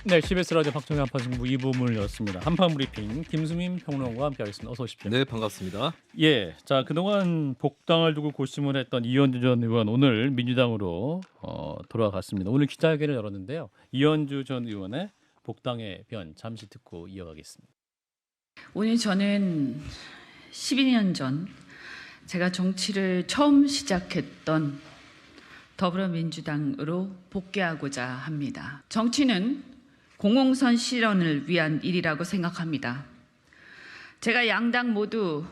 네, CBS 라디오 박정희 한판승부 2부 문을 열었습니다. 한판 브리핑 김수민 평론가와 함께하겠습니다. 어서 오십시오. 네, 반갑습니다. 예, 자 그동안 복당을 두고 고심을 했던 이현주 전 의원 오늘 민주당으로 돌아갔습니다. 오늘 기자회견을 열었는데요. 이현주 전 의원의 복당의 변 잠시 듣고 이어가겠습니다. 오늘 저는 12년 전 제가 정치를 처음 시작했던 더불어민주당으로 복귀하고자 합니다. 정치는 공공선 실현을 위한 일이라고 생각합니다. 제가 양당 모두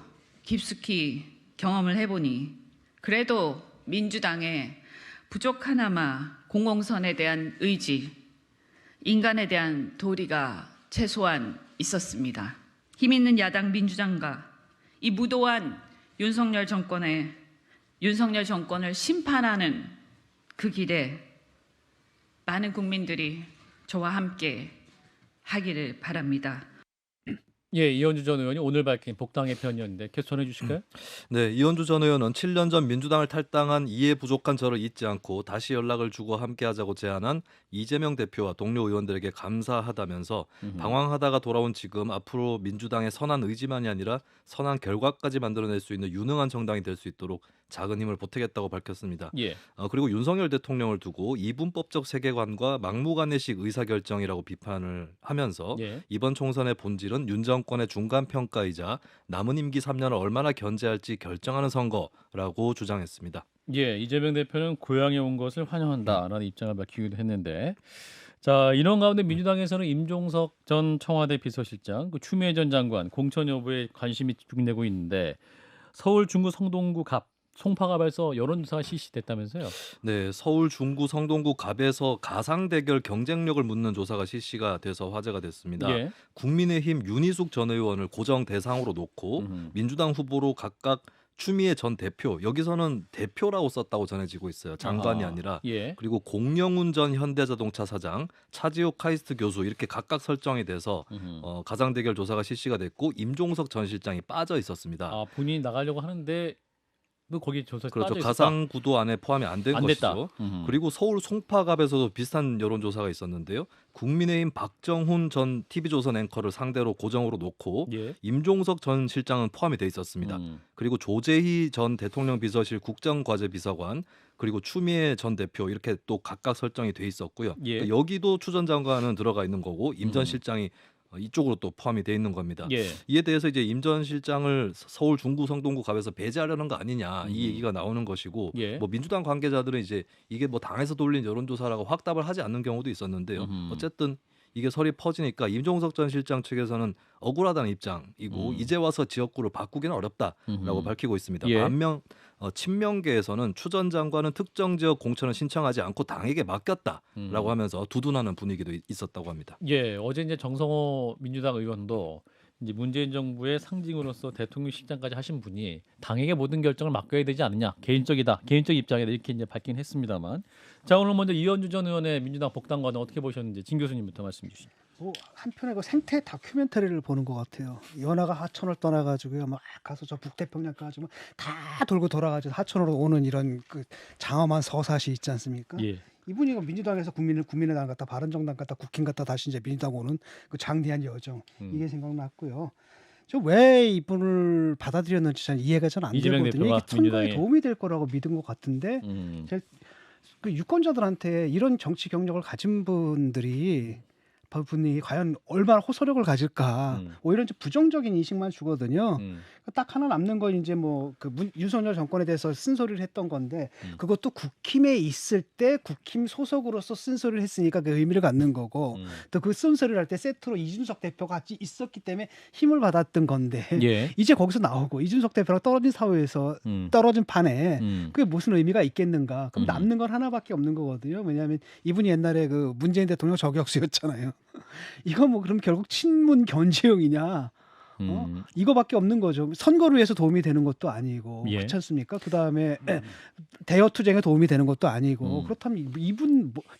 깊숙이 경험을 해보니 그래도 민주당에 부족하나마 공공선에 대한 의지, 인간에 대한 도리가 최소한 있었습니다. 힘 있는 야당 민주당과 이 무도한 윤석열 정권을 심판하는 그 길에 많은 국민들이 저와 함께 하기를 바랍니다. 예, 이현주 전 의원이 오늘 밝힌 복당의 편이었는데 계속 전해 주실까요? 네, 이현주 전 의원은 7년 전 민주당을 탈당한 이해 부족한 저를 잊지 않고 다시 연락을 주고 함께하자고 제안한 이재명 대표와 동료 의원들에게 감사하다면서 방황하다가 돌아온 지금 앞으로 민주당의 선한 의지만이 아니라 선한 결과까지 만들어낼 수 있는 유능한 정당이 될 수 있도록 작은 힘을 보태겠다고 밝혔습니다. 예. 그리고 윤석열 대통령을 두고 이분법적 세계관과 막무가내식 의사결정이라고 비판을 하면서 예. 이번 총선의 본질은 윤 정권의 중간 평가이자 남은 임기 3년을 얼마나 견제할지 결정하는 선거라고 주장했습니다. 예, 이재명 대표는 고향에 온 것을 환영한다라는 입장을 밝히기도 했는데, 자 이런 가운데 민주당에서는 임종석 전 청와대 비서실장, 그 추미애 전 장관 공천 여부에 관심이 집중되고 있는데 서울 중구 성동구 갑 송파갑에서 여론조사가 실시됐다면서요? 네, 서울 중구 성동구 갑에서 가상 대결 경쟁력을 묻는 조사가 실시가 돼서 화제가 됐습니다. 예. 국민의힘 윤희숙 전 의원을 고정 대상으로 놓고 민주당 후보로 각각 추미애 전 대표, 여기서는 대표라고 썼다고 전해지고 있어요. 장관이 아니라. 예. 그리고 공영훈 전 현대자동차 사장, 차지욱 카이스트 교수 이렇게 각각 설정이 돼서 가상 대결 조사가 실시가 됐고 임종석 전 실장이 빠져 있었습니다. 아, 본인이 나가려고 하는데 뭐 거기 조사에 그렇죠. 빠져 있었다? 가상 구도 안에 포함이 안 된 안 됐다. 것이죠. 그리고 서울 송파갑에서도 비슷한 여론조사가 있었는데요. 국민의힘 박정훈 전 TV조선 앵커를 상대로 고정으로 놓고 예. 임종석 전 실장은 포함이 돼 있었습니다. 그리고 조재희 전 대통령 비서실 국정과제비서관 그리고 추미애 전 대표 이렇게 또 각각 설정이 돼 있었고요. 예. 그러니까 여기도 추 전 장관은 들어가 있는 거고 임 전 실장이 이쪽으로 또 포함이 돼 있는 겁니다. 예. 이에 대해서 이제 임 전 실장을 서울 중구 성동구 갑에서 배제하려는 거 아니냐 이 얘기가 나오는 것이고 예. 뭐 민주당 관계자들은 이제 이게 뭐 당에서 돌린 여론조사라고 확답을 하지 않는 경우도 있었는데요. 어쨌든 이게 설이 퍼지니까 임종석 전 실장 측에서는 억울하다는 입장이고 이제 와서 지역구를 바꾸기는 어렵다라고 밝히고 있습니다. 예. 반면 친명계에서는 추 전 장관은 특정 지역 공천을 신청하지 않고 당에게 맡겼다라고 하면서 두둔하는 분위기도 있었다고 합니다. 예, 어제 이제 정성호 민주당 의원도 이제 문재인 정부의 상징으로서 대통령실장까지 하신 분이 당에게 모든 결정을 맡겨야 되지 않느냐, 개인적 입장이다 이렇게 이제 밝긴 했습니다만, 자 오늘 먼저 이현주 전 의원의 민주당 복당 과정 어떻게 보셨는지 진 교수님부터 말씀 주시죠. 한편의 그 생태 다큐멘터리를 보는 것 같아요. 연하가 하천을 떠나가지고요, 막 가서 저 북태평양까지 다 돌고 돌아가지고 하천으로 오는 이런 그 장엄한 서사시 있지 않습니까? 예. 이분이 민주당에서 국민의당 갔다 바른정당 갔다 국힘 갔다 다시 이제 민주당 오는 그 장대한 여정 이게 생각났고요. 저 왜 이분을 받아들였는지 잘 이해가 잘 안 이재명 되거든요. 대표가 이게 선거에 민주당에. 도움이 될 거라고 믿은 것 같은데 그 유권자들한테 이런 정치 경력을 가진 분이 과연 얼마나 호소력을 가질까 오히려 이제 부정적인 인식만 주거든요. 딱 하나 남는 건 이제 뭐 그 윤석열 정권에 대해서 쓴소리를 했던 건데 그것도 국힘에 있을 때 국힘 소속으로서 쓴소리를 했으니까 그 의미를 갖는 거고 또 그 쓴소리를 할 때 세트로 이준석 대표가 같이 있었기 때문에 힘을 받았던 건데 예. 이제 거기서 나오고 이준석 대표랑 떨어진 사회에서 떨어진 판에 그게 무슨 의미가 있겠는가? 그럼 남는 건 하나밖에 없는 거거든요. 왜냐하면 이분이 옛날에 그 문재인 대통령 저격수였잖아요. 이거 뭐 그럼 결국 친문 견제용이냐? 이거밖에 없는 거죠. 선거를 위해서 도움이 되는 것도 아니고 예. 그렇지 않습니까? 그 다음에 대여 투쟁에 도움이 되는 것도 아니고 그렇다면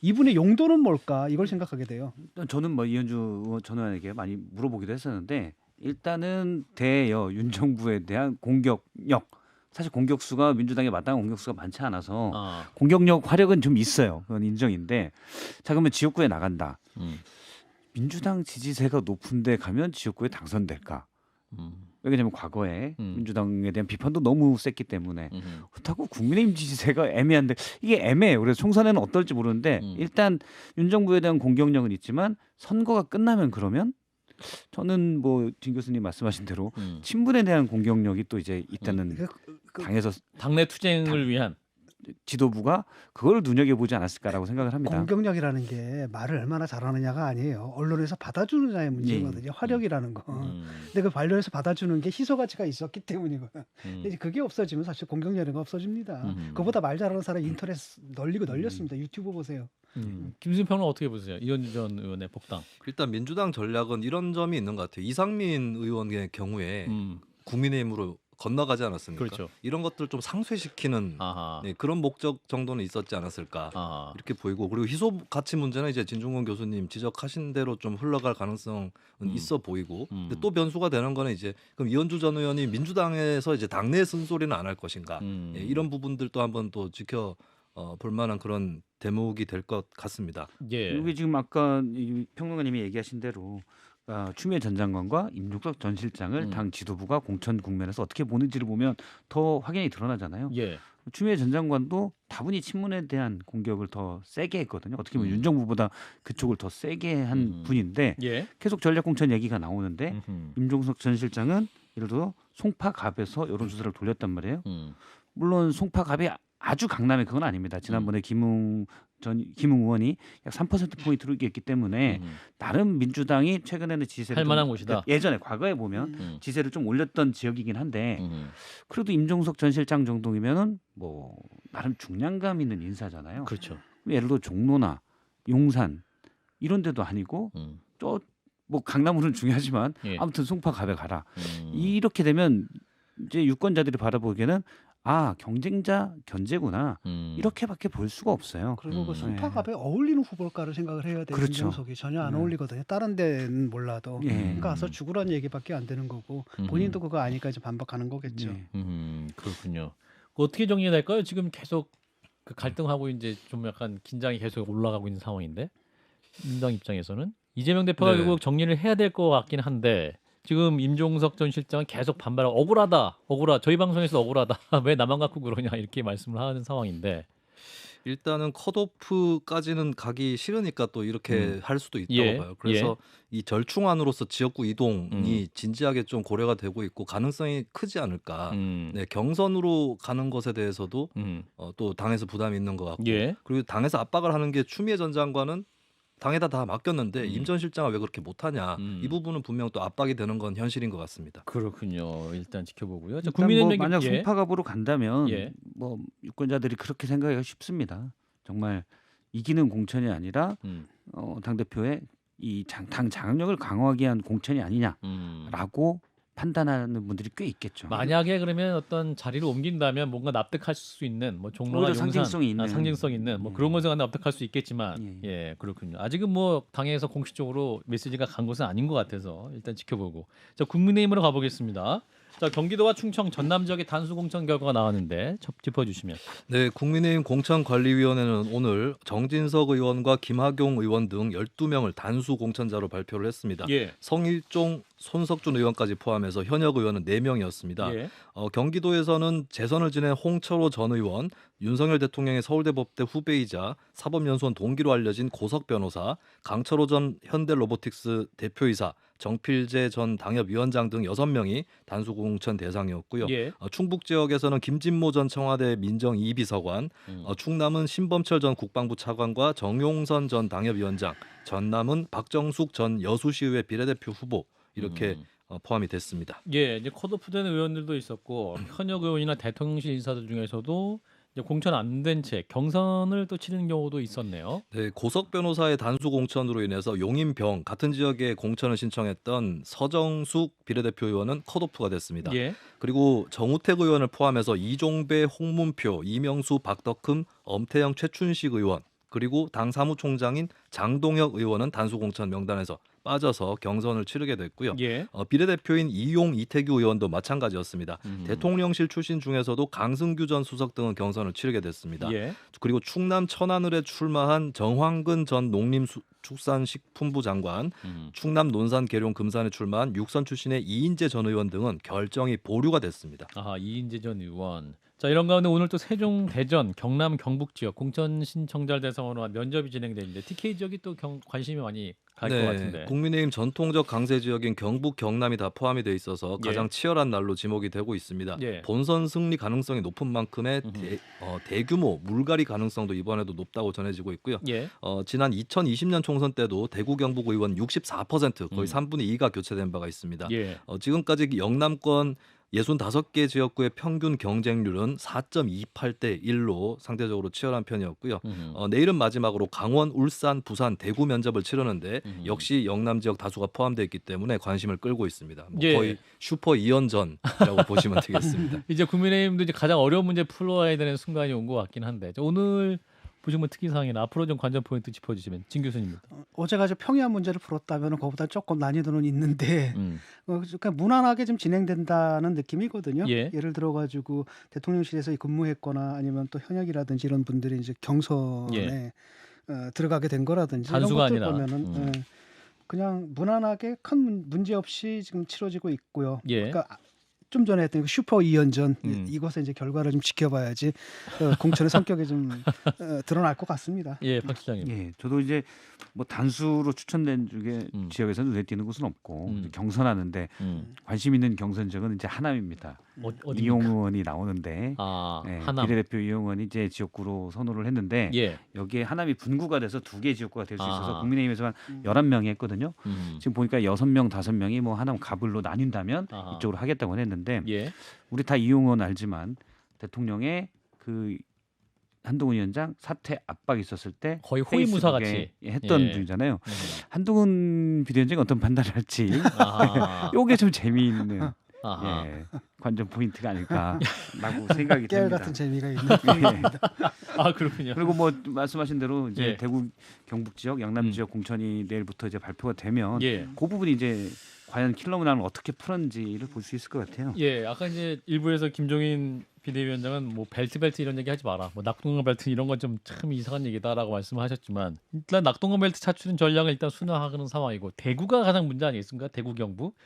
이분의 용도는 뭘까? 이걸 생각하게 돼요. 저는 뭐 이현주 전 의원에게 많이 물어보기도 했었는데 일단은 대여 윤 정부에 대한 공격력 사실 공격수가 민주당에 마땅한 공격수가 많지 않아서 공격력 화력은 좀 있어요. 그건 인정인데 자 그러면 지역구에 나간다. 민주당 지지세가 높은데 가면 지역구에 당선될까? 왜냐하면 과거에 민주당에 대한 비판도 너무 셌기 때문에 그렇다고 국민의힘 지지세가 애매한데 이게 애매해요. 그래서 총선에는 어떨지 모르는데 일단 윤 정부에 대한 공격력은 있지만 선거가 끝나면 그러면 저는 뭐 진 교수님 말씀하신 대로 친문에 대한 공격력이 또 이제 있다는 당에서 당내 투쟁을 위한 지도부가 그걸 눈여겨보지 않았을까라고 생각을 합니다. 공격력이라는 게 말을 얼마나 잘하느냐가 아니에요. 언론에서 받아주느냐의 문제거든요. 화력이라는 거. 근데 그 반려에서 받아주는 게 희소 가치가 있었기 때문이고요. 근데 이제 그게 없어지면 사실 공격력이 없어집니다. 그보다 말 잘하는 사람 인터넷 널리고 널렸습니다. 유튜브 보세요. 김수진 평론 어떻게 보세요? 이현주 전 의원의 복당. 일단 민주당 전략은 이런 점이 있는 것 같아요. 이상민 의원의 경우에 국민의힘으로 건너가지 않았습니까? 그렇죠. 이런 것들 좀 상쇄시키는 네, 그런 목적 정도는 있었지 않았을까 이렇게 보이고, 그리고 희소 가치 문제는 이제 진중권 교수님 지적하신 대로 좀 흘러갈 가능성은 있어 보이고, 근데 또 변수가 되는 거는 이제 그럼 이현주 전 의원이 민주당에서 이제 당내 쓴소리는 안 할 것인가, 예, 이런 부분들도 한번 또 지켜 볼 만한 그런 대목이 될 것 같습니다. 예. 이게 지금 아까 이 평론가님이 얘기하신 대로 추미애 전 장관과 임종석 전 실장을 당 지도부가 공천 국면에서 어떻게 보는지를 보면 더 확연히 드러나잖아요. 예. 추미애 전 장관도 다분히 친문에 대한 공격을 더 세게 했거든요. 어떻게 보면 윤 정부보다 그쪽을 더 세게 한 분인데 예. 계속 전략 공천 얘기가 나오는데 임종석 전 실장은 예를 들어 송파갑에서 여론조사를 돌렸단 말이에요. 물론 송파갑이 아주 강남의 그건 아닙니다. 지난번에 김웅 의원이 약 3%포인트로 이겼기 때문에 나름 민주당이 최근에는 지지세를 할 만한 곳이다. 예전에 과거에 보면 지지세를 좀 올렸던 지역이긴 한데 그래도 임종석 전 실장 정도이면은 뭐 나름 중량감 있는 인사잖아요. 그렇죠. 예를 들어 종로나 용산 이런 데도 아니고 또 뭐 강남으로는 중요하지만 예. 아무튼 송파갑에 가라. 이렇게 되면 이제 유권자들이 바라보기에는 경쟁자 견제구나 이렇게밖에 볼 수가 없어요. 그리고 그 송파갑에 어울리는 후보일까를 생각을 해야 돼요. 그렇죠. 김종석이 전혀 안 어울리거든요. 다른 데는 몰라도 그러니까 가서 죽으라는 얘기밖에 안 되는 거고 본인도 그거 아니까 이제 반박하는 거겠죠. 그렇군요. 어떻게 정리해야 될까요? 지금 계속 그 갈등하고 이제 좀 약간 긴장이 계속 올라가고 있는 상황인데 민주당 입장에서는 이재명 대표가 네. 결국 정리를 해야 될 것 같긴 한데 지금 임종석 전 실장은 계속 반발하고 억울하다. 저희 방송에서 억울하다. 왜 나만 갖고 그러냐 이렇게 말씀을 하는 상황인데 일단은 컷오프까지는 가기 싫으니까 또 이렇게 할 수도 있다고 예. 봐요. 그래서 이 절충안으로서 지역구 이동이 진지하게 좀 고려가 되고 있고 가능성이 크지 않을까. 네, 경선으로 가는 것에 대해서도 또 당에서 부담이 있는 것 같고, 예. 그리고 당에서 압박을 하는 게 추미애 전 장관은 당에다 다 맡겼는데 임 전 실장은 왜 그렇게 못하냐, 이 부분은 분명 또 압박이 되는 건 현실인 것 같습니다. 그렇군요. 일단 지켜보고요. 자, 일단 국민의힘 뭐 만약 예. 송파갑으로 간다면 예. 뭐 유권자들이 그렇게 생각하기가 쉽습니다. 정말 이기는 공천이 아니라 당 대표의 이 당 장악력을 강화하기 위한 공천이 아니냐라고 판단하는 분들이 꽤 있겠죠. 만약에 그러면 어떤 자리를 옮긴다면 뭔가 납득할 수 있는 뭐 종로나 오히려 용산 상징성 있는 뭐 그런 것을 납득할 수 있겠지만 예. 그렇군요. 아직은 뭐 당에서 공식적으로 메시지가 간 것은 아닌 것 같아서 일단 지켜보고. 자, 국민의힘으로 가보겠습니다. 자, 경기도와 충청 전남 지역의 단수 공천 결과가 나왔는데 짚어주시면. 네, 국민의힘 공천관리위원회는 오늘 정진석 의원과 김학용 의원 등 12명을 단수 공천자로 발표를 했습니다. 예. 성일종, 손석준 의원까지 포함해서 현역 의원은 4명이었습니다. 예. 경기도에서는 재선을 지낸 홍철호 전 의원, 윤석열 대통령의 서울대 법대 후배이자 사법연수원 동기로 알려진 고석 변호사, 강철호 전 현대로보틱스 대표이사, 정필재 전 당협위원장 등 6명이 단수 공천 대상이었고요. 예. 충북 지역에서는 김진모 전 청와대 민정 2비서관, 충남은 신범철 전 국방부 차관과 정용선 전 당협위원장, 전남은 박정숙 전 여수시의회 비례대표 후보 이렇게 포함이 됐습니다. 예, 이제 컷오프된 의원들도 있었고 현역 의원이나 대통령실 인사들 중에서도 이제 공천 안 된 채 경선을 또 치르는 경우도 있었네요. 네, 고석 변호사의 단수 공천으로 인해서 용인병 같은 지역에 공천을 신청했던 서정숙 비례대표 의원은 컷오프가 됐습니다. 예. 그리고 정우택 의원을 포함해서 이종배, 홍문표, 이명수, 박덕흠, 엄태영, 최춘식 의원 그리고 당 사무총장인 장동혁 의원은 단수 공천 명단에서 빠져서 경선을 치르게 됐고요. 예. 비례대표인 이용 이태규 의원도 마찬가지였습니다. 대통령실 출신 중에서도 강승규 전 수석 등은 경선을 치르게 됐습니다. 예. 그리고 충남 천안을에 출마한 정황근 전 농림축산식품부 장관, 충남 논산 계룡 금산에 출마한 육선 출신의 이인재 전 의원 등은 결정이 보류가 됐습니다. 아하, 이인재 전 의원. 자, 이런 가운데 오늘 또 세종, 대전, 경남, 경북 지역 공천 신청자를 대상으로 한 면접이 진행되는데 TK 지역이 또 관심이 많이 갈 것 같은데. 국민의힘 전통적 강세 지역인 경북, 경남이 다 포함이 돼 있어서 가장 치열한 날로 지목이 되고 있습니다. 예. 본선 승리 가능성이 높은 만큼의 대규모 물갈이 가능성도 이번에도 높다고 전해지고 있고요. 예. 지난 2020년 총선 때도 대구 경북 의원 64% 거의 3분의 2가 교체된 바가 있습니다. 예. 지금까지 영남권 65개 지역구의 평균 경쟁률은 4.28대 1로 상대적으로 치열한 편이었고요. 내일은 마지막으로 강원, 울산, 부산, 대구 면접을 치르는데 역시 영남 지역 다수가 포함되어 있기 때문에 관심을 끌고 있습니다. 예. 거의 슈퍼 2연전이라고 보시면 되겠습니다. 이제 국민의힘도 이제 가장 어려운 문제 풀어야 되는 순간이 온 것 같긴 한데 오늘 보시면 특이사항이나 앞으로 좀 관전 포인트 짚어주시면 진 교수님입니다. 어제가 평이한 문제를 풀었다면 그거보다 조금 난이도는 있는데 그러니까 무난하게 좀 진행된다는 느낌이거든요. 예. 예를 들어 가지고 대통령실에서 근무했거나 아니면 또 현역이라든지 이런 분들이 이제 경선에 들어가게 된 거라든지 단수가 이런 것들 아니라. 보면은 그냥 무난하게 큰 문제 없이 지금 치러지고 있고요. 예. 그러니까 좀 전에 했던 슈퍼 2연전 이것의 이제 결과를 좀 지켜봐야지 공천의 성격이 좀 드러날 것 같습니다. 예, 박 시장님. 예, 저도 이제 뭐 단수로 추천된 중에 지역에서 눈에 띄는 곳은 없고 경선하는데 관심 있는 경선 지역은 이제 하남입니다. 이용 의원이 나오는데 하남. 비례대표 이용 의원이 이제 지역구로 선호를 했는데 예. 여기에 하남이 분구가 돼서 2개 지역구가 될 수 있어서 아. 국민의힘에서 한 11명이 했거든요. 지금 보니까 6명, 5명이 뭐 하남 가불로 나뉜다면 아하. 이쪽으로 하겠다고 했는데 예. 우리 다 이용 의원 알지만 대통령의 그 한동훈 위원장 사퇴 압박이 있었을 때 거의 호위무사 페이스북에 같이 했던 예. 분이잖아요. 한동훈 비대위원장이 어떤 판단을 할지 요게 좀 재미있는 아하. 예, 관전 포인트가 아닐까라고 생각이 깨알 듭니다. 같은 재미가 있는. 아, 그렇군요. 그리고 뭐 말씀하신 대로 이제 예. 대구 경북 지역, 영남 지역 공천이 내일부터 이제 발표가 되면 예. 그 부분이 이제 과연 킬러 문항을 어떻게 풀었는지를 볼 수 있을 것 같아요. 예, 아까 이제 일부에서 김종인 비대위원장은 뭐 벨트 이런 얘기 하지 마라. 뭐 낙동강 벨트 이런 건 좀 참 이상한 얘기다라고 말씀하셨지만 일단 낙동강 벨트 차출은 전략을 일단 순화하는 상황이고 대구가 가장 문제 아니겠습니까? 대구 경북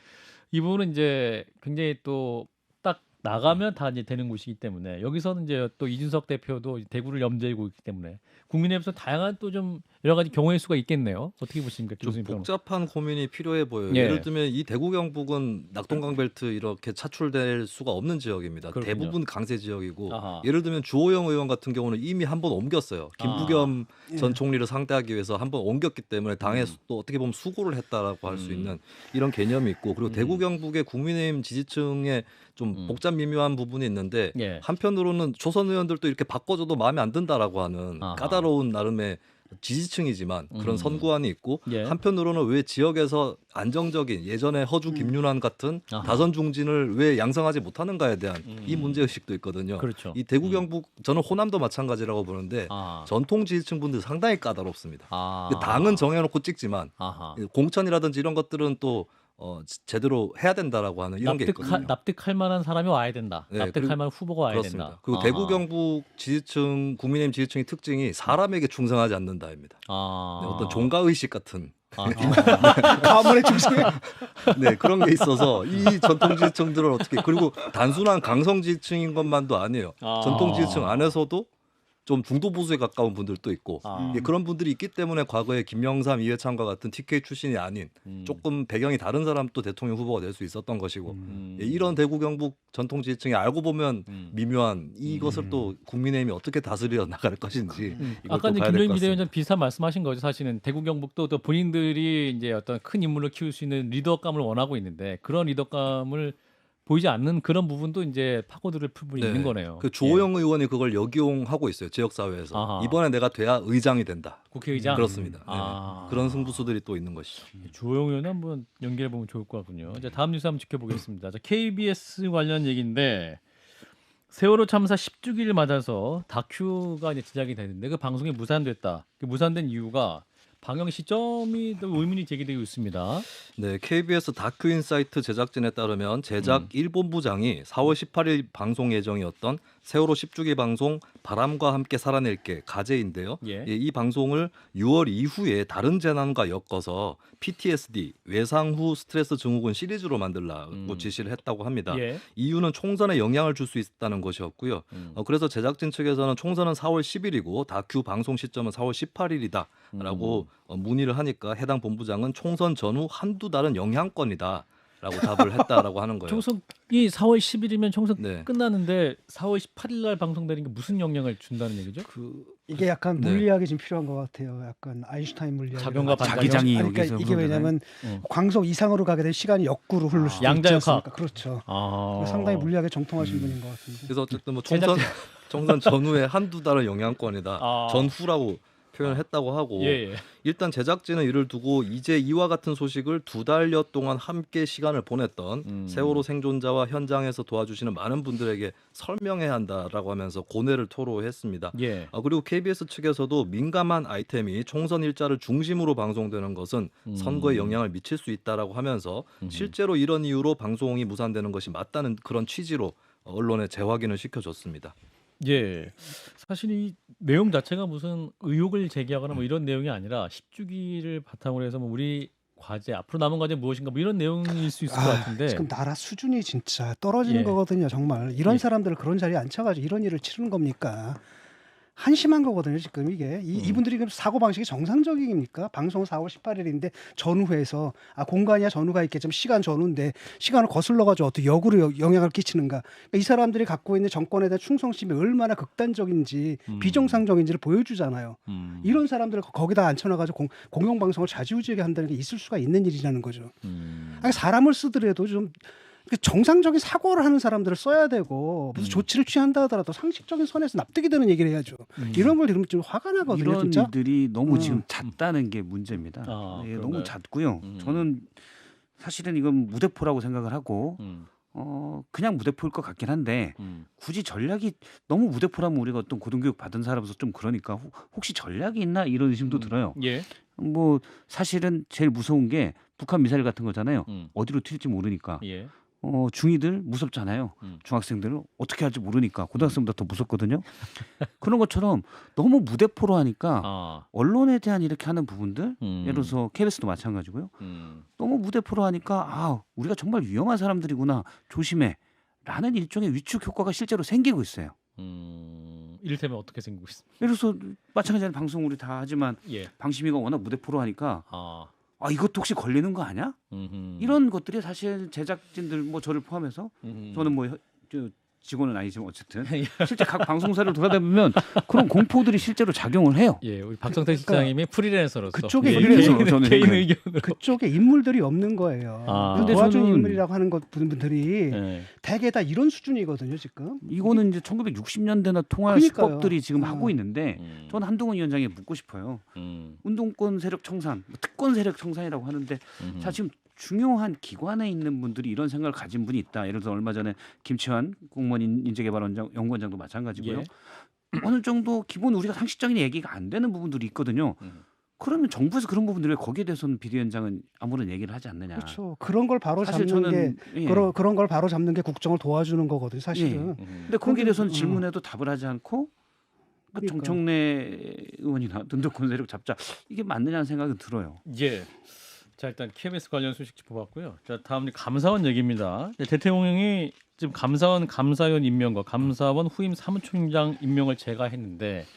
이 부분은 이제 굉장히 또 딱 나가면 다 이제 되는 곳이기 때문에 여기서는 이제 또 이준석 대표도 대구를 염두에 두고 있기 때문에 국민의힘에서 다양한 또 좀 여러 가지 경우의 수가 있겠네요. 어떻게 보십니까? 좀 교수님 평론. 복잡한 고민이 필요해 보여요. 예. 예를 들면 이 대구 경북은 낙동강 벨트 이렇게 차출될 수가 없는 지역입니다. 그렇군요. 대부분 강세 지역이고 아하. 예를 들면 주호영 의원 같은 경우는 이미 한 번 옮겼어요. 김부겸 전 총리를 상대하기 위해서 한 번 옮겼기 때문에 당에 또 어떻게 보면 수고를 했다라고 할 수 있는 이런 개념이 있고 그리고 대구 경북의 국민의힘 지지층에 좀 복잡 미묘한 부분이 있는데 예. 한편으로는 조선 의원들도 이렇게 바꿔줘도 마음에 안 든다라고 하는 아하. 까다로운 나름의 지지층이지만 그런 선구안이 있고 예. 한편으로는 왜 지역에서 안정적인 예전에 허주 김윤환 같은 아하. 다선 중진을 왜 양성하지 못하는가에 대한 이 문제 의식도 있거든요. 그렇죠. 이 대구 경북 저는 호남도 마찬가지라고 보는데 아. 전통 지지층 분들 상당히 까다롭습니다. 아. 당은 정해놓고 찍지만 아하. 공천이라든지 이런 것들은 또 제대로 해야 된다라고 하는 이런 게 있거든요. 납득할 만한 사람이 와야 된다. 네, 납득할 그리고- 만한 후보가 와야 그렇습니다. 된다. 그리고 아하. 대구 경북 지지층 국민의힘 지지층의 특징이 사람에게 충성하지 않는다입니다. 아. 네, 어떤 종가 의식 같은 가문의 중심에 네 그런 게 있어서 이 전통 지지층들을 어떻게 그리고 단순한 강성 지지층인 것만도 아니에요. 아. 전통 지지층 안에서도 좀 중도 보수에 가까운 분들도 있고 아. 예, 그런 분들이 있기 때문에 과거에 김영삼, 이해찬과 같은 TK 출신이 아닌 조금 배경이 다른 사람 또 대통령 후보가 될 수 있었던 것이고 예, 이런 대구 경북 전통 지지층이 알고 보면 미묘한 이것을 또 국민의힘이 어떻게 다스려 나갈 것인지 이걸 아까 또 이제 봐야 될 김종인 것 같습니다. 비대위원장 비슷한 말씀하신 거죠. 사실은 대구 경북도 또 본인들이 이제 어떤 큰 인물을 키울 수 있는 리더감을 원하고 있는데 그런 리더감을 보이지 않는 그런 부분도 이제 파고들을 부분이 네. 있는 거네요. 그 조호영 의원이 그걸 역이용하고 있어요. 지역 사회에서 아하. 이번에 내가 돼야 의장이 된다. 국회의장 그렇습니다. 아. 네. 그런 승부수들이 또 있는 것이죠. 주호영 의원 한번 연결해 보면 좋을 것 같군요. 이제 다음 뉴스 한번 지켜보겠습니다. 자, KBS 관련 얘기인데 세월호 참사 10주기를 맞아서 다큐가 이제 제작이 되는데 그 방송이 무산됐다. 그 무산된 이유가 방영 시점이 또 의문이 제기되고 있습니다. 네, KBS 다큐인사이트 제작진에 따르면 제작 1본부장이 4월 18일 방송 예정이었던 세월호 10주기 방송 바람과 함께 살아낼게 가제인데요. 예. 이 방송을 6월 이후에 다른 재난과 엮어서 PTSD 외상 후 스트레스 증후군 시리즈로 만들라고 지시를 했다고 합니다. 예. 이유는 총선에 영향을 줄 수 있다는 것이었고요. 그래서 제작진 측에서는 총선은 4월 10일이고 다큐 방송 시점은 4월 18일이다라고 문의를 하니까 해당 본부장은 총선 전후 한두 달은 영향권이다라고 답을 했다라고 하는 거예요. 총선이 4월 10일이면 총선 네. 끝나는데 4월 18일 날 방송되는 게 무슨 영향을 준다는 얘기죠? 이게 약간 네. 물리학이 좀 필요한 것 같아요. 약간 아인슈타인 물리학. 작용과 반작용. 자기장이 그러니까 여기서 이게 왜냐면 광속 이상으로 가게 되면 시간이 역구로 흐를 수도 있지 양자역학. 않습니까? 그렇죠. 상당히 물리학에 정통하신 분인 것 같은데. 그래서 어쨌든 뭐 총선 전후에 한두 달은 영향권이다. 전후라고 표현을 했다고 하고 예. 일단 제작진은 이를 두고 이제 이와 같은 소식을 2달여 동안 함께 시간을 보냈던 세월호 생존자와 현장에서 도와주시는 많은 분들에게 설명해야 한다라고 하면서 고뇌를 토로했습니다. 예. 그리고 KBS 측에서도 민감한 아이템이 총선 일자를 중심으로 방송되는 것은 선거에 영향을 미칠 수 있다라고 하면서 실제로 이런 이유로 방송이 무산되는 것이 맞다는 그런 취지로 언론에 재확인을 시켜줬습니다. 예. 사실 이 내용 자체가 무슨 의혹을 제기하거나 뭐 이런 내용이 아니라 10주기를 바탕으로 해서 뭐 우리 과제 앞으로 남은 과제 무엇인가 뭐 이런 내용일 수 있을 것 같은데. 지금 나라 수준이 진짜 떨어지는 예. 거거든요. 정말 이런 예. 사람들을 그런 자리에 앉혀가지고 이런 일을 치르는 겁니까? 한심한 거거든요. 지금 이게 이분들이 사고 방식이 정상적입니까? 방송 4월 18일인데 전후에서 공간이야 전후가 있겠지만 시간 전후인데 시간을 거슬러가지고 어떻게 역으로 영향을 끼치는가? 그러니까 이 사람들이 갖고 있는 정권에 대한 충성심이 얼마나 극단적인지 비정상적인지를 보여주잖아요. 이런 사람들을 거기다 앉혀놔가지고 공영방송을 좌지우지하게 한다는 게 있을 수가 있는 일이라는 거죠. 아니, 사람을 쓰더라도 좀 정상적인 사고를 하는 사람들을 써야 되고 무슨 조치를 취한다 하더라도 상식적인 선에서 납득이 되는 얘기를 해야죠. 이런 걸 들으면 좀 화가 나거든요. 이런 진짜. 일들이 너무 지금 잦다는 게 문제입니다. 예, 그런가요? 너무 잦고요. 저는 사실은 이건 무대포라고 생각을 하고 그냥 무대포일 것 같긴 한데 굳이 전략이 너무 무대포라면 우리가 어떤 고등교육 받은 사람으로서 좀 그러니까 혹시 전략이 있나 이런 의심도 들어요. 예. 뭐 사실은 제일 무서운 게 북한 미사일 같은 거잖아요. 음. 어디로 튈지 모르니까. 예. 중이들 무섭잖아요. 중학생들은 어떻게 할지 모르니까 고등학생보다 더 무섭거든요. 그런 것처럼 너무 무대포로 하니까 언론에 대한 이렇게 하는 부분들 예를 들어서 KBS도 마찬가지고요. 너무 무대포로 하니까 우리가 정말 위험한 사람들이구나 조심해 라는 일종의 위축 효과가 실제로 생기고 있어요. 이를테면 어떻게 생기고 있습니까? 예를 들어서 마찬가지로 방송 우리 다 하지만 예. 방심이가 워낙 무대포로 하니까 이것도 혹시 걸리는 거 아니야? 이런 것들이 사실 제작진들 뭐 저를 포함해서 저는 뭐 직원은 아니지만 어쨌든 실제 각 방송사를 돌아다니면 그런 공포들이 실제로 작용을 해요. 예, 우리 박성태 실장님이 프리랜서로서 그쪽에 개인 의견으로 그쪽에 인물들이 없는 거예요. 근데 도와준 저는 인물이라고 하는 분들이 예. 대개 다 이런 수준이거든요. 지금. 이거는 이제 1960년대나 통할 그러니까요. 수법들이 지금 하고 있는데 저는 한동훈 위원장에 묻고 싶어요. 운동권 세력 청산, 특권 세력 청산이라고 하는데 자 지금 중요한 기관에 있는 분들이 이런 생각을 가진 분이 있다. 예를 들어서 얼마 전에 김치환 공무원 인재개발원장 연구원장도 마찬가지고요. 예. 어느 정도 기본 우리가 상식적인 얘기가 안 되는 부분들이 있거든요. 그러면 정부에서 그런 부분들을 거기에 대해서는 비대위원장은 아무런 얘기를 하지 않느냐. 그렇죠. 그런 걸 바로 사실 잡는 저는 게 그런 걸 바로 잡는 게 국정을 도와주는 거거든요. 사실은. 근데 거기에 대해서는 질문해도 답을 하지 않고 그러니까. 정청래 의원이나 등록권 세력 잡자 이게 맞느냐는 생각이 들어요. 예. 자 일단 KBS 관련 소식 짚어봤고요. 자 다음은 감사원 얘기입니다. 대통령이 지금 감사원 임명과 감사원 후임 사무총장 임명을 제가 했는데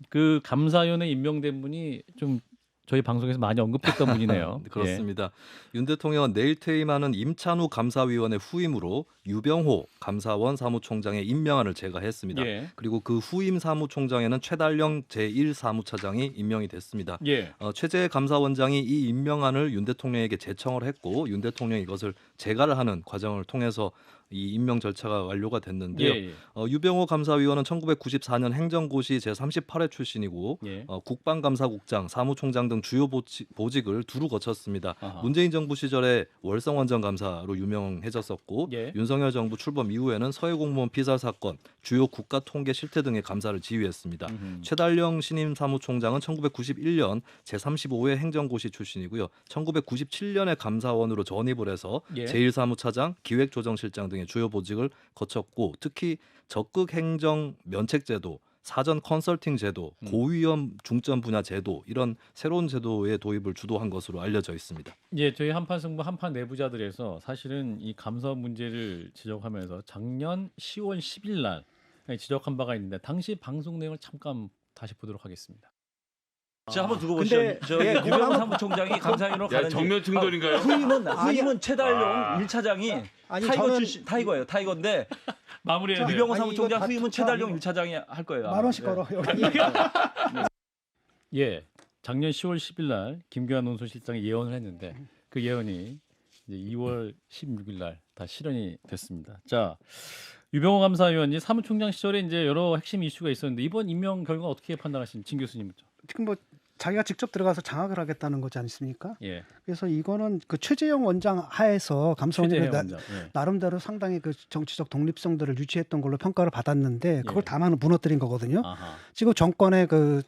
그 감사위원회 임명된 분이 좀 저희 방송에서 많이 언급됐던 분이네요. 그렇습니다. 윤 대통령은 내일 퇴임하는 임찬우 감사위원회 후임으로 유병호 감사원 사무총장의 임명안을 제가 했습니다. 예. 그리고 그 후임 사무총장에는 최달령 제1사무차장이 임명이 됐습니다. 예. 최재 감사원장이 이 임명안을 윤 대통령에게 제청을 했고 윤 대통령이 이것을 재가를 하는 과정을 통해서 이 임명 절차가 완료가 됐는데요. 예. 유병호 감사위원은 1994년 행정고시 제38회 출신이고 예. 국방감사국장, 사무총장 등 주요 보직을 두루 거쳤습니다. 아하. 문재인 정부 시절에 월성원전 감사로 유명해졌었고 예. 윤석열 정부 출범 이후에는 서해공무원 피살 사건, 주요 국가 통계 실태 등의 감사를 지휘했습니다. 최달령 신임 사무총장은 1991년 제35회 행정고시 출신이고요. 1997년에 감사원으로 전입을 해서 예. 제1사무차장, 기획조정실장 등의 주요 보직을 거쳤고 특히 적극 행정 면책 제도, 사전 컨설팅 제도, 고위험 중점 분야 제도 이런 새로운 제도의 도입을 주도한 것으로 알려져 있습니다. 예, 저희 한판 승부 한판 내부자들에서 사실은 이 감사 문제를 지적하면서 작년 10월 10일 날 지적한 바가 있는데 당시 방송 내용을 잠깐 다시 보도록 하겠습니다. 자, 한번 두고 근데 보시죠. 저 예, 유병호 사무총장이 감사위원으로 야, 가는지. 정면 충돌인가요? 후임은 최달용 1차장이 아니, 타이거 저는- 출신 타이거예요. 타이거인데 마무리해야 돼요. 유병호 아니, 사무총장 이거 다 후임은 투표 최달용 아니고. 1차장이 할 거예요. 아마. 만 원씩 예. 걸어 여기. 예, 작년 10월 10일 날 김규환 논술실장이 예언을 했는데 그 예언이 이제 2월 16일 날 다 실현이 됐습니다. 자, 유병호 감사위원이 사무총장 시절에 이제 여러 핵심 이슈가 있었는데 이번 임명 결과 어떻게 판단하시는 진 교수님부터? 지금 뭐 자기가 직접 들어가서 장악을 하겠다는 거지 않습니까? 예, 그래서 이거는 그 최재형 원장 하에서 감사원이 최재형 원장. 예. 나름대로 상당히 그 정치적 독립성들을 유지했던 걸로 평가를 받았는데 그걸 예. 다만 무너뜨린 거거든요. 아하. 지금 정권의 그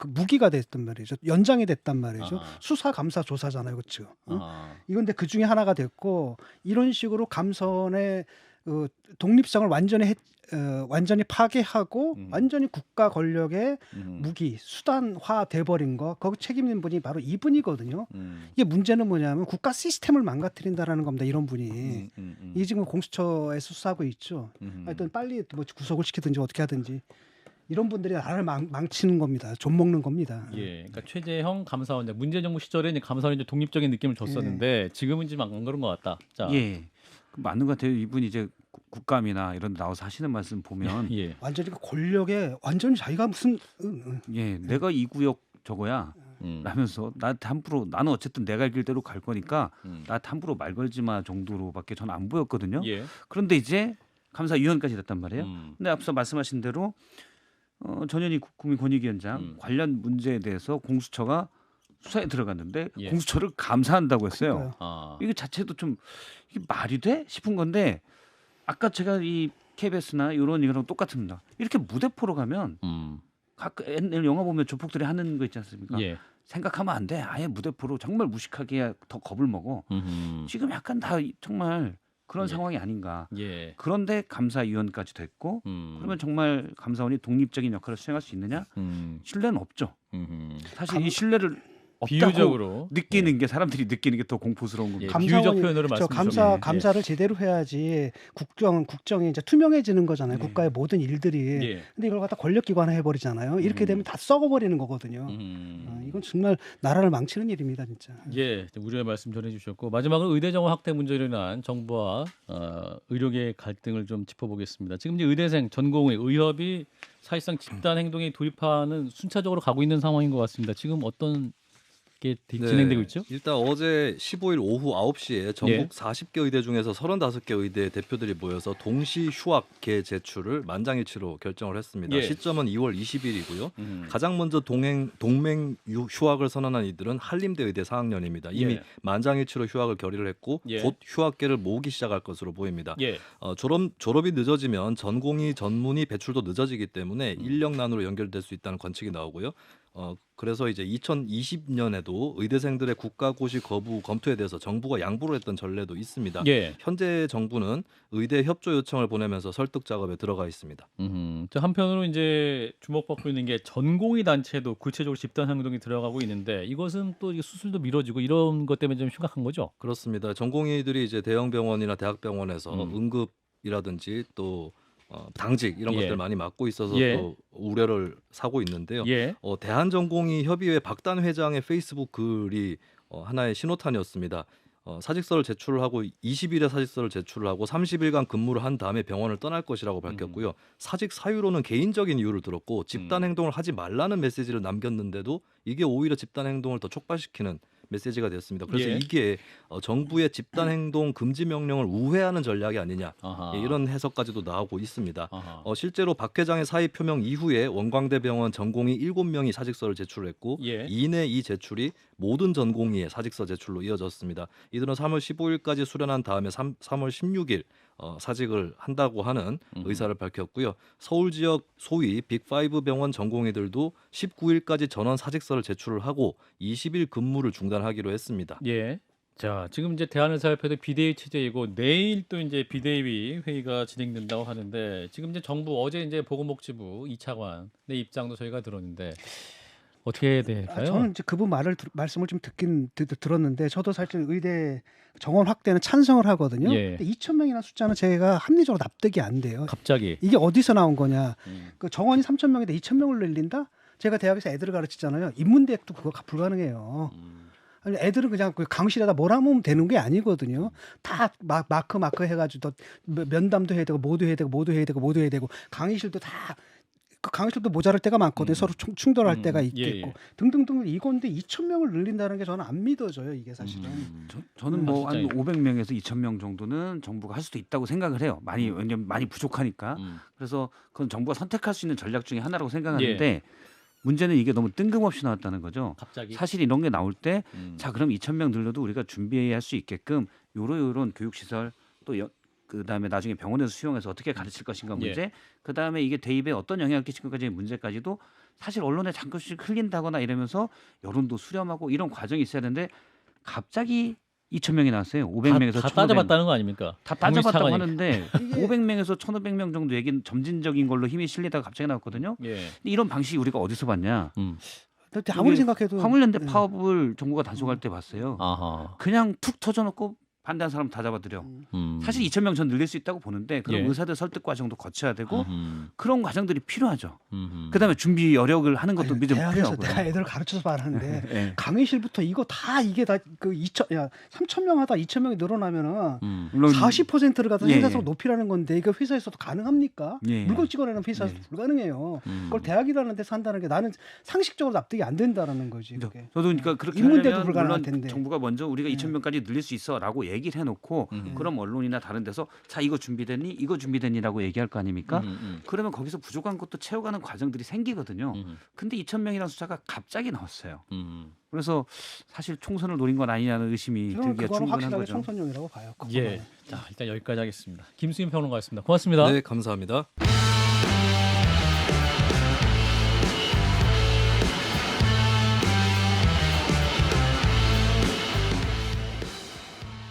무기가 됐단 말이죠. 연장이 됐단 말이죠. 아하. 수사, 감사, 조사잖아요, 그렇죠? 응? 아하. 이건데 그 중에 하나가 됐고 이런 식으로 감사원의 독립성을 완전히 파괴하고 완전히 국가 권력의 무기 수단화 돼버린 거 거기 책임 있는 분이 바로 이분이거든요. 이게 문제는 뭐냐면 국가 시스템을 망가뜨린다라는 겁니다. 이런 분이 이 지금 공수처에 수사하고 있죠. 하여튼 빨리 뭐 구속을 시키든지 어떻게 하든지 이런 분들이 나라를 망치는 겁니다. 좀 먹는 겁니다. 예, 그러니까 최재형 감사원장 문재인 정부 시절에 이제 감사원이 이제 독립적인 느낌을 줬었는데 지금은 지금 안 그런 것 같다. 자, 예. 맞는 것 같아요. 이분이 이제 국감이나 이런 데 나와서 하시는 말씀 보면 예, 완전히 그 권력에 완전히 자기가 무슨 예, 내가 이 구역 저거야. 라면서 나한테 함부로 나는 어쨌든 내가 길 대로 갈 거니까 나한테 함부로 말 걸지 마 정도로밖에 저는 안 보였거든요. 예, 그런데 이제 감사위원까지 됐단 말이에요. 음. 근데 앞서 말씀하신 대로 전현희 국민권익위원장 관련 문제에 대해서 공수처가 수사에 들어갔는데 예. 공수처를 감사한다고 했어요. 그러니까요. 아, 이거 자체도 좀 이게 말이 돼 싶은 건데 아까 제가 이 KBS나 이런 이거랑 똑같습니다. 이렇게 무대포로 가면 옛날 영화 보면 조폭들이 하는 거 있지 않습니까? 예, 생각하면 안 돼. 아예 무대포로 정말 무식하게 해야 더 겁을 먹어. 지금 약간 다 정말 그런 예. 상황이 아닌가. 예, 그런데 감사위원까지 됐고 그러면 정말 감사원이 독립적인 역할을 수행할 수 있느냐? 신뢰는 없죠. 사실 이 신뢰를 없다고 비유적으로 느끼는 게 사람들이 느끼는 게 더 공포스러운 예, 겁니다. 비유적 표현으로 저 말씀해 주셨네요. 감사를 제대로 해야지 국정이 이제 투명해지는 거잖아요. 네. 국가의 모든 일들이. 예. 근데 이걸 갖다 권력기관화 해버리잖아요. 이렇게 되면 다 썩어버리는 거거든요. 이건 정말 나라를 망치는 일입니다, 진짜. 예, 우려의 말씀 전해주셨고 마지막으로 의대 정원 확대 문제로 인한 정부와 의료계의 갈등을 좀 짚어보겠습니다. 지금 이제 의대생 전공의 의협이 사실상 집단 행동에 돌입하는 순차적으로 가고 있는 상황인 것 같습니다. 지금 어떤 게 진행되고 있죠? 일단 어제 15일 오후 9시에 전국 예. 40개 의대 중에서 35개 의대 대표들이 모여서 동시 휴학계 제출을 만장일치로 결정을 했습니다. 예. 시점은 2월 20일이고요. 가장 먼저 동맹 휴학을 선언한 이들은 한림대 의대 4학년입니다. 이미 예. 만장일치로 휴학을 결의를 했고 예. 곧 휴학계를 모으기 시작할 것으로 보입니다. 예, 졸업이 늦어지면 전공의 전문의 배출도 늦어지기 때문에 인력난으로 연결될 수 있다는 관측이 나오고요. 그래서 이제 2020년에도 의대생들의 국가고시 거부 검토에 대해서 정부가 양보를 했던 전례도 있습니다. 예. 현재 정부는 의대 협조 요청을 보내면서 설득 작업에 들어가 있습니다. 저 한편으로 이제 주목받고 있는 게 전공의 단체도 구체적으로 집단 행동이 들어가고 있는데 이것은 또 이게 수술도 미뤄지고 이런 것 때문에 좀 심각한 거죠. 그렇습니다. 전공의들이 이제 대형병원이나 대학병원에서 응급이라든지 또 당직 이런 예. 것들 많이 맡고 있어서 예. 또 우려를 사고 있는데요. 예, 대한전공의 협의회 박단 회장의 페이스북 글이 하나의 신호탄이었습니다. 사직서를 제출을 하고 20일에 사직서를 제출을 하고 30일간 근무를 한 다음에 병원을 떠날 것이라고 밝혔고요. 사직 사유로는 개인적인 이유를 들었고 집단 행동을 하지 말라는 메시지를 남겼는데도 이게 오히려 집단 행동을 더 촉발시키는 메시지가 됐습니다. 그래서 예. 이게 정부의 집단 행동 금지 명령을 우회하는 전략이 아니냐 아하. 예, 이런 해석까지도 나오고 있습니다. 아하. 실제로 박 회장의 사의 표명 이후에 원광대병원 전공의 7명이 사직서를 제출했고 예. 이내 이 제출이 모든 전공의의 사직서 제출로 이어졌습니다. 이들은 3월 15일까지 수련한 다음에 3월 16일 사직을 한다고 하는 의사를 밝혔고요. 서울 지역 소위 빅5 병원 전공의들도 19일까지 전원 사직서를 제출을 하고 20일 근무를 중단하기로 했습니다. 예. 자, 지금 이제 대한의사협회도 비대위 체제이고 내일 또 이제 비대위 회의가 진행된다고 하는데 지금 이제 정부 어제 이제 보건복지부 2차관의 입장도 저희가 들었는데 어떻게 될까요? 저는 이제 그분 말씀을 좀 들었는데 저도 사실 의대 정원 확대는 찬성을 하거든요. 예. 근데 2,000명이라는 숫자는 제가 합리적으로 납득이 안 돼요. 갑자기. 이게 어디서 나온 거냐? 그 정원이 3,000명인데 2,000명을 늘린다? 제가 대학에서 애들을 가르치잖아요. 인문대학도 그거 불가능해요. 아니, 애들은 그냥 그 강의실에다 몰아놓으면 되는 게 아니거든요. 다 마크 해가지고 면담도 해야 되고 모두 해야 되고 강의실도 다 그 강의실도 모자랄 때가 많거든요. 서로 충돌할 때가 있겠고 예. 등등등 이건데 2,000명을 늘린다는 게 저는 안 믿어져요. 이게 사실은. 저는 뭐 한 진짜. 500명에서 2,000명 정도는 정부가 할 수도 있다고 생각을 해요. 왜냐면 많이 부족하니까. 그래서 그건 정부가 선택할 수 있는 전략 중에 하나라고 생각하는데 문제는 이게 너무 뜬금없이 나왔다는 거죠. 갑자기. 사실 이런 게 나올 때 자 그럼 2,000명 늘려도 우리가 준비해야 할 수 있게끔 요런 교육시설 또 그다음에 나중에 병원에서 수용해서 어떻게 가르칠 것인가 문제 그다음에 이게 대입에 어떤 영향을 끼칠 것까지의 문제까지도 사실 언론에 잠깐씩 흘린다거나 이러면서 여론도 수렴하고 이런 과정이 있어야 되는데 갑자기 2,000명이 나왔어요. 500명에서 다 1,500명. 따져봤다는 거 아닙니까? 다 따져봤다고 차관이. 하는데 500명에서 1,500명 정도 얘기는 점진적인 걸로 힘이 실리다가 갑자기 나왔거든요. 예. 근데 이런 방식이 우리가 어디서 봤냐? 근데 아무리 이게 생각해도 화물연대 파업을 정부가 단속할 때 봤어요. 아하. 그냥 툭 터져놓고 반대한 사람 다 잡아들여. 사실 2,000명 전 늘릴 수 있다고 보는데 그런 예. 의사들 설득 과정도 거쳐야 되고 그런 과정들이 필요하죠. 그다음에 준비 준비 여력을 하는 것도 아니, 좀 대학에서 필요하고요. 내가 애들 가르쳐서 말하는데 예. 강의실부터 이거 다 이게 다 그 3,000명 하다 2,000명이 늘어나면은 물론 40%를 갖다 예, 생산성 예. 높이라는 건데 이거 회사에서도 가능합니까? 예. 물건 찍어내는 회사에서 불가능해요. 그걸 대학이라는 데서 한다는 게 나는 상식적으로 납득이 안 된다라는 거지. 그게. 저도 그러니까 그렇게 인문대도 하려면 불가능할 물론 텐데. 정부가 먼저 우리가 2,000명까지 늘릴 수 있어라고 얘기를 해놓고 그럼 언론이나 다른 데서 자 이거 준비됐니 이거 준비됐니라고 얘기할 거 아닙니까? 그러면 거기서 부족한 것도 채워가는 과정들이 생기거든요. 근데 2,000명이라는 숫자가 갑자기 나왔어요. 그래서 사실 총선을 노린 건 아니냐는 의심이 저는 들기가 그거는 충분한 확실하게 거죠. 총선용이라고 봐요. 예. 자, 일단 여기까지 하겠습니다. 김수민 평론가였습니다. 고맙습니다. 네, 감사합니다.